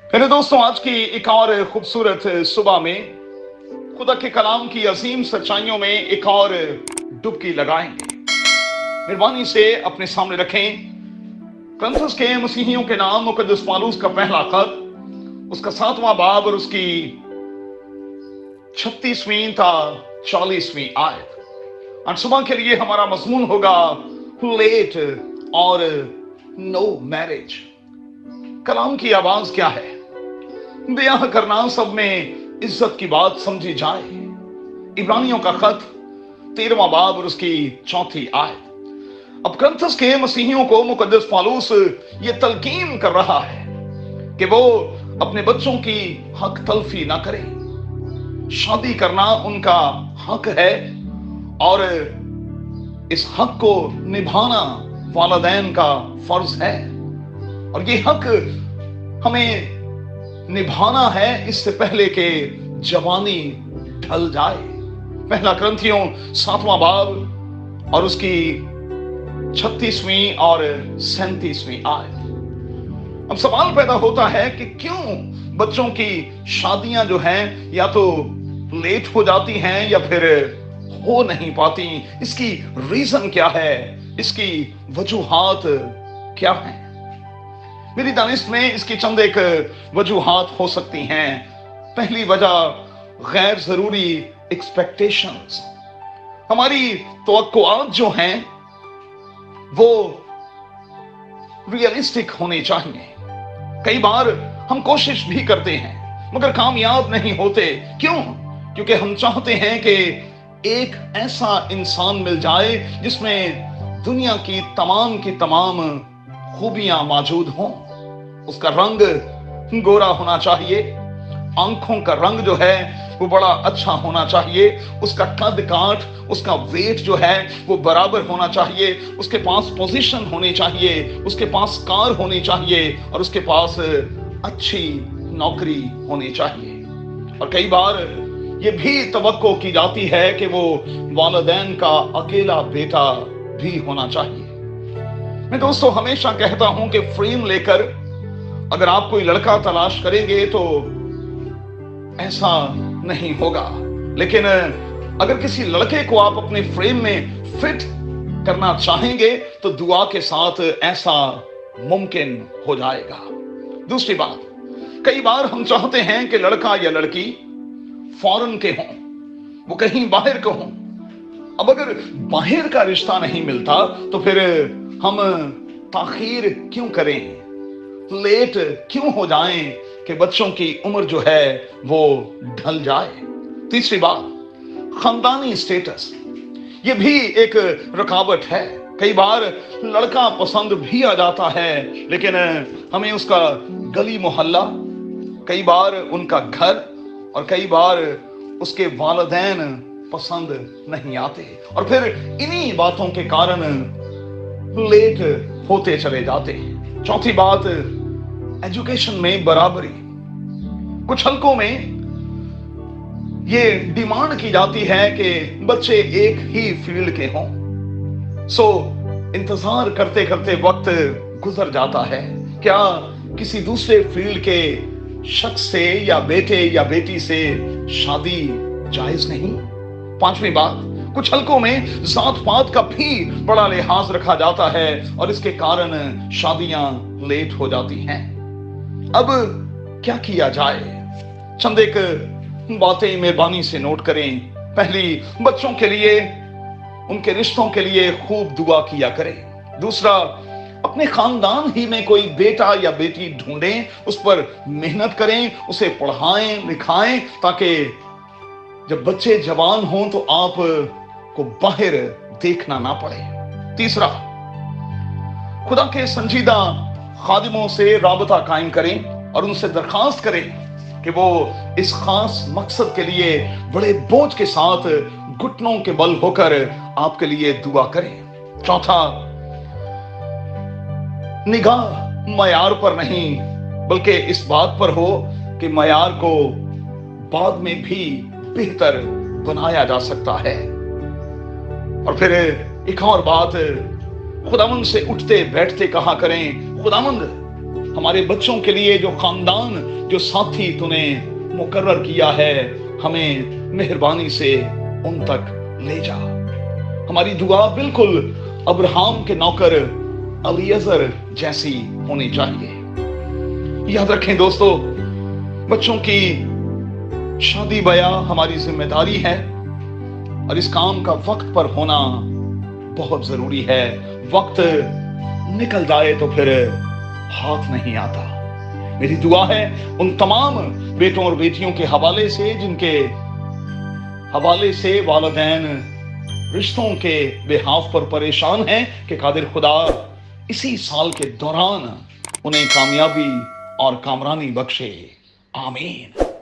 मेरे दोस्तों, आज की एक और खूबसूरत सुबह में खुदा के कलाम की अजीम सच्चाइयों में एक और डुबकी लगाएंगे। मेहरबानी से अपने सामने रखें करंथस के मसीहियों के नाम मुकद्दस पौलुस का पहला खत, उसका 7वां बाब और उसकी 36वीं था 40वीं आयत। आज सुबह के लिए हमारा मजमून होगा लेट और नो मैरिज। कलाम की आवाज क्या है? ब्याह करना सब में इज्जत की बात समझी जाए। इब्रानियों का खत 13वां बाब और उसकी 4थी आयत। अब करंथस के मसीहियों को मुकद्दस पौलुस ये तलकीन कर रहा है कि वो अपने बच्चों की हक तलफी ना करें। शादी करना उनका हक है और इस हक को निभाना वालिदैन का फर्ज है, और ये हक हमें निभाना है इससे पहले कि जवानी ढल जाए। पहला करंथियों 7वां बाब और उसकी 36वीं और 37वीं आयत। अब सवाल पैदा होता है कि क्यों बच्चों की शादियां जो हैं या तो लेट हो जाती हैं या फिर हो नहीं पाती। इसकी रीजन क्या है? इसकी वजूहात क्या है? मेरी दानिश में इसकी चंद एक वजूहात हो सकती हैं। पहली वजह गैर जरूरी एक्सपेक्टेशंस। हमारी तवक्कुआत जो हैं वो रियलिस्टिक होनी चाहिए। कई बार हम कोशिश भी करते हैं मगर कामयाब नहीं होते। क्यों? क्योंकि हम चाहते हैं कि एक ऐसा इंसान मिल जाए जिसमें दुनिया की तमाम खूबियां मौजूद हों। उसका रंग गोरा होना चाहिए, आंखों का रंग जो है वो बड़ा अच्छा होना चाहिए, उसका कद काठ, उसका वेट जो है वो बराबर होना चाहिए, उसके पास पोजीशन होनी चाहिए, उसके पास कार होनी चाहिए और उसके पास अच्छी नौकरी होनी चाहिए। और कई बार ये भी तवक्को की जाती है कि वो वालिदैन का अकेला बेटा भी होना चाहिए। मैं दोस्तों हमेशा कहता हूं कि फ्रेम लेकर अगर आप कोई लड़का तलाश करेंगे तो ऐसा नहीं होगा, लेकिन अगर किसी लड़के को आप अपने फ्रेम में फिट करना चाहेंगे तो दुआ के साथ ऐसा मुमकिन हो जाएगा। दूसरी बात, कई बार हम चाहते हैं कि लड़का या लड़की फॉरेन के हों, वो कहीं बाहर के हों। अब अगर बाहर का रिश्ता नहीं मिलता तो फिर हम ताखीर क्यों करें, लेट क्यों हो जाएं कि बच्चों की उम्र जो है वो ढल जाए। तीसरी बात, खानदानी स्टेटस, ये भी एक रुकावट है। कई बार लड़का पसंद भी आ जाता है लेकिन हमें उसका गली मोहल्ला, कई बार उनका घर और कई बार उसके वालिदैन पसंद नहीं आते और फिर इन्हीं बातों के कारण लेट होते चले जाते हैं। चौथी बात, एजुकेशन में बराबरी। कुछ हलकों में ये डिमांड की जाती है कि बच्चे एक ही फील्ड के हों। सो इंतजार करते करते वक्त गुजर जाता है। क्या किसी दूसरे फील्ड के शख्स से या बेटे या बेटी से शादी जायज नहीं? पांचवी बात, कुछ हलकों में जात पात का भी बड़ा लिहाज रखा जाता है और इसके कारण शादियां लेट हो जाती हैं। अब क्या किया जाए? चंद एक बातें मेहरबानी से नोट करें। पहली, बच्चों के लिए, उनके रिश्तों के लिए खूब दुआ किया करें। दूसरा, अपने खानदान ही में कोई बेटा या बेटी ढूंढें, उस पर मेहनत करें, उसे पढ़ाएं लिखाएं ताकि जब बच्चे जवान हों तो आप को बाहर देखना ना पड़े। तीसरा, खुदा के संजीदा खादिमों से राबता कायम करें और उनसे दरखास्त करें कि वो इस खास मकसद के लिए बड़े बोझ के साथ घुटनों के बल होकर आपके लिए दुआ करें। चौथा, निगाह मयार पर नहीं बल्कि इस बात पर हो कि मयार को बाद में भी बेहतर बनाया जा सकता है। और फिर एक और बात, खुदावंद से उठते बैठते कहा करें, खुदावंद ہمارے بچوں کے لیے جو خاندان، جو ساتھی تو نے مقرر کیا ہے، ہمیں مہربانی سے ان تک لے جا۔ ہماری دعا بالکل ابراہم کے نوکر الیعزر جیسی ہونی چاہیے۔ یاد رکھیں دوستو، بچوں کی شادی بیاہ ہماری ذمہ داری ہے، اور اس کام کا وقت پر ہونا بہت ضروری ہے۔ وقت نکل جائے تو پھر ہاتھ نہیں آتا۔ میری دعا ہے ان تمام بیٹوں اور بیٹیوں کے حوالے سے جن کے حوالے سے والدین رشتوں کے بحاف پر پریشان ہیں، کہ قادر خدا اسی سال کے دوران انہیں کامیابی اور کامرانی بخشے۔ آمین۔